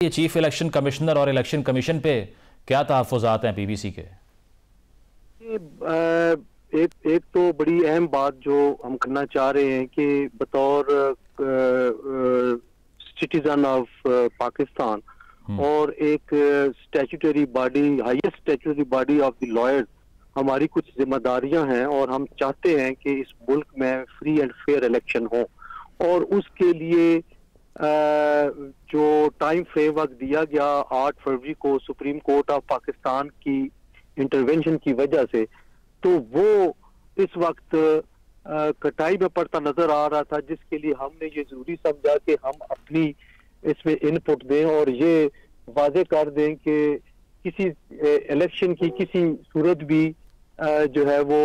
ये chief election commissioner और election commission पे क्या तहफ़्फ़ुज़ात हैं पीबीसी के? एक तो बड़ी अहम बात जो हम करना चाह रहे हैं कि बतौर सिटीजन ऑफ पाकिस्तान और एक statutory body, highest statutory body of the lawyers, हमारी कुछ जिम्मेदारियां हैं और हम चाहते हैं कि इस मुल्क में फ्री एंड फेयर इलेक्शन हो। और उसके लिए जो टाइम फ्रेमवर्क दिया गया 8 फरवरी को सुप्रीम कोर्ट ऑफ पाकिस्तान की इंटरवेंशन की वजह से, तो वो इस वक्त कटाई में पड़ता नजर आ रहा था, जिसके लिए हमने ये जरूरी समझा कि हम अपनी इसमें इनपुट दें और ये वादे कर दें कि किसी इलेक्शन की किसी सूरत भी जो है वो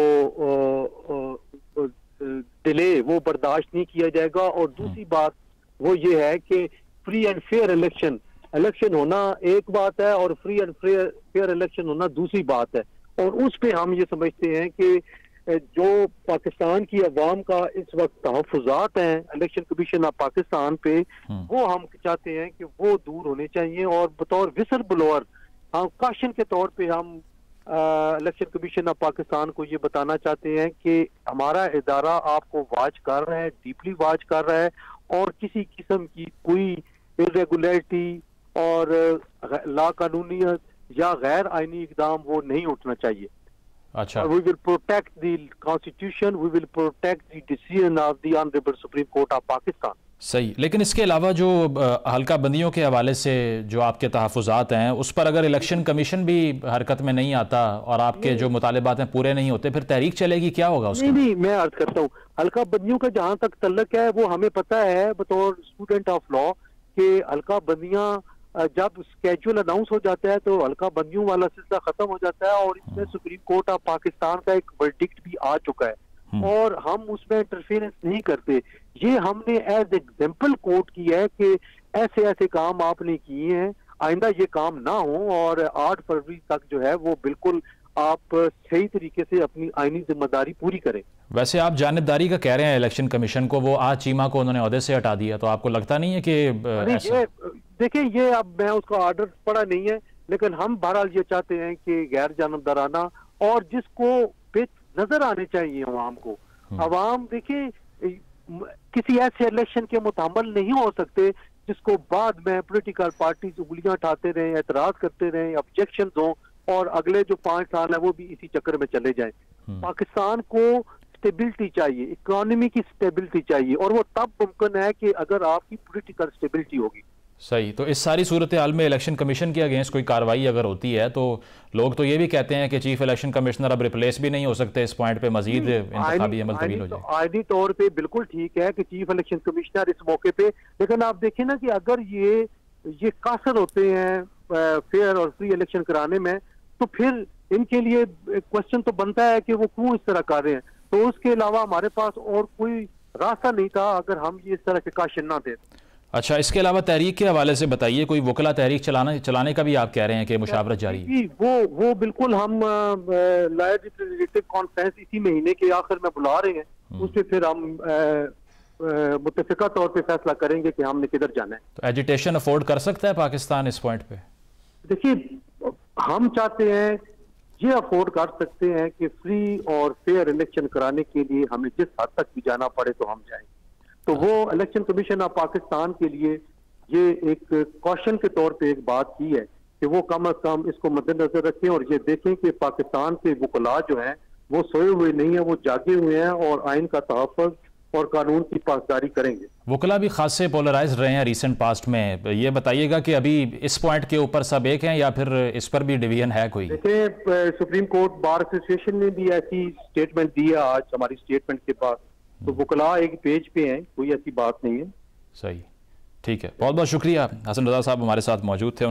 डिले वो बर्दाश्त नहीं किया जाएगा। और दूसरी बात वो ये है कि फ्री एंड फेयर इलेक्शन होना एक बात है और फ्री एंड फेयर इलेक्शन होना दूसरी बात है। और उस पे हम ये समझते हैं कि जो पाकिस्तान की अवाम का इस वक्त तहफ़्फ़ुज़ात हैं इलेक्शन कमीशन ऑफ पाकिस्तान पे, वो हम चाहते हैं कि वो दूर होने चाहिए। और बतौर विसल ब्लोअर हम काशन के तौर पे हम इलेक्शन कमीशन ऑफ पाकिस्तान को ये बताना चाहते हैं कि हमारा इदारा आपको वॉच कर रहा है, डीपली वॉच कर रहा है, और किसी किस्म की कोई इरेगुलरिटी और लाकानूनियत या गैर आईनी इकदाम वो नहीं उठना चाहिए। अच्छा, we will protect the constitution, we will protect the decision of the honourable Supreme Court of Pakistan. सही। लेकिन इसके अलावा जो हल्का बंदियों के हवाले से जो आपके तहफ़्फ़ुज़ात हैं, उस पर अगर इलेक्शन कमीशन भी हरकत में नहीं आता और आपके जो मुतालिबात हैं पूरे नहीं होते, फिर तहरीक चलेगी, क्या होगा उसका? नहीं, मैं अर्ज करता हूँ, हल्का बंदियों का जहां तक तल्लक है वो हमें पता है बतौर स्टूडेंट ऑफ लॉ कि हल्का बंदियां जब स्केड्यूल अनाउंस हो जाता है तो हल्का बंदियों वाला सिलसिला खत्म हो जाता है। और इसमें सुप्रीम कोर्ट ऑफ पाकिस्तान का एक वर्डिक्ट भी आ चुका है और हम उसमें इंटरफेरेंस नहीं करते। ये हमने एज एग्जाम्पल कोट किया है कि ऐसे ऐसे काम आपने किए हैं, आइंदा ये काम ना हो और 8 फरवरी तक जो है वो बिल्कुल आप सही तरीके से अपनी आईनी जिम्मेदारी पूरी करें। वैसे आप जानिबदारी का कह रहे हैं इलेक्शन कमीशन को, वो आज चीमा को उन्होंने ओहदे से हटा दिया, तो आपको लगता नहीं है कि देखिए, ये अब मैं उसका ऑर्डर पढ़ा नहीं है, लेकिन हम बहरहाल ये चाहते हैं कि गैर जानबदाराना और जिसको नजर आने चाहिए अवाम को। अवाम देखिए किसी ऐसे इलेक्शन के मुताबिक नहीं हो सकते जिसको बाद में पॉलिटिकल पार्टीज उंगलियां उठाते रहे, एतराज करते रहे, ऑब्जेक्शन हो और अगले जो 5 साल है वो भी इसी चक्कर में चले जाएं। पाकिस्तान को स्टेबिलिटी चाहिए, इकोनॉमी की स्टेबिलिटी चाहिए, और वो तब मुमकिन है कि अगर आपकी पॉलिटिकल स्टेबिलिटी होगी। सही। तो इस सारी सूरत हाल में इलेक्शन कमीशन के अगेंस्ट कोई कार्रवाई अगर होती है तो लोग तो ये भी कहते हैं कि चीफ इलेक्शन कमिश्नर अब रिप्लेस भी नहीं हो सकते, इस पॉइंट पे मजीद इंतखाबी अमल तब्दील हो जाए। आईनी तौर पे बिल्कुल ठीक है कि चीफ इलेक्शन कमिश्नर इस मौके पे, लेकिन आप देखें ना कि अगर ये कासर होते हैं फेयर और फ्री इलेक्शन कराने में, तो फिर इनके लिए क्वेश्चन तो बनता है कि वो क्यों इस तरह कर रहे हैं। तो उसके अलावा हमारे पास और कोई रास्ता नहीं था अगर हम ये इस तरह के काशन ना दें। अच्छा, इसके अलावा तहरीक के हवाले से बताइए, कोई वकला तहरीक चलाने का भी आप कह रहे हैं कि मुशावरत जारी है? वो बिल्कुल हम लॉयर रिप्रेजेंटेटिव कॉन्फ्रेंस इसी महीने के आखिर में बुला रहे हैं, उसमें फिर हम मुत्तफिका तौर पे फैसला करेंगे कि हमने किधर जाना है। तो एजिटेशन अफोर्ड कर सकता है पाकिस्तान इस पॉइंट पे? देखिए, हम चाहते हैं, ये अफोर्ड कर सकते हैं कि फ्री और फेयर इलेक्शन कराने के लिए हमें जिस हद तक भी जाना पड़े तो हम जाएं। तो वो इलेक्शन कमीशन ऑफ पाकिस्तान के लिए ये एक कॉशन के तौर पे एक बात की है कि वो कम अज कम इसको मद्देनजर रखें और ये देखें कि पाकिस्तान के वकला जो हैं वो सोए हुए नहीं है, वो जागे हुए हैं और आइन का तहफ़्फ़ुज़ और कानून की पासदारी करेंगे। वकला भी खास से पोलराइज रहे हैं रिसेंट पास्ट में। ये बताइएगा कि अभी इस पॉइंट के ऊपर सब एक हैं या फिर इस पर भी डिवीजन है कोई? देखिए, सुप्रीम कोर्ट बार एसोसिएशन ने भी ऐसी स्टेटमेंट दी है आज हमारी स्टेटमेंट के बाद, तो वकला एक पेज पे हैं, कोई ऐसी बात नहीं है। सही, ठीक है। बहुत बहुत शुक्रिया। हसन रजा साहब हमारे साथ मौजूद थे।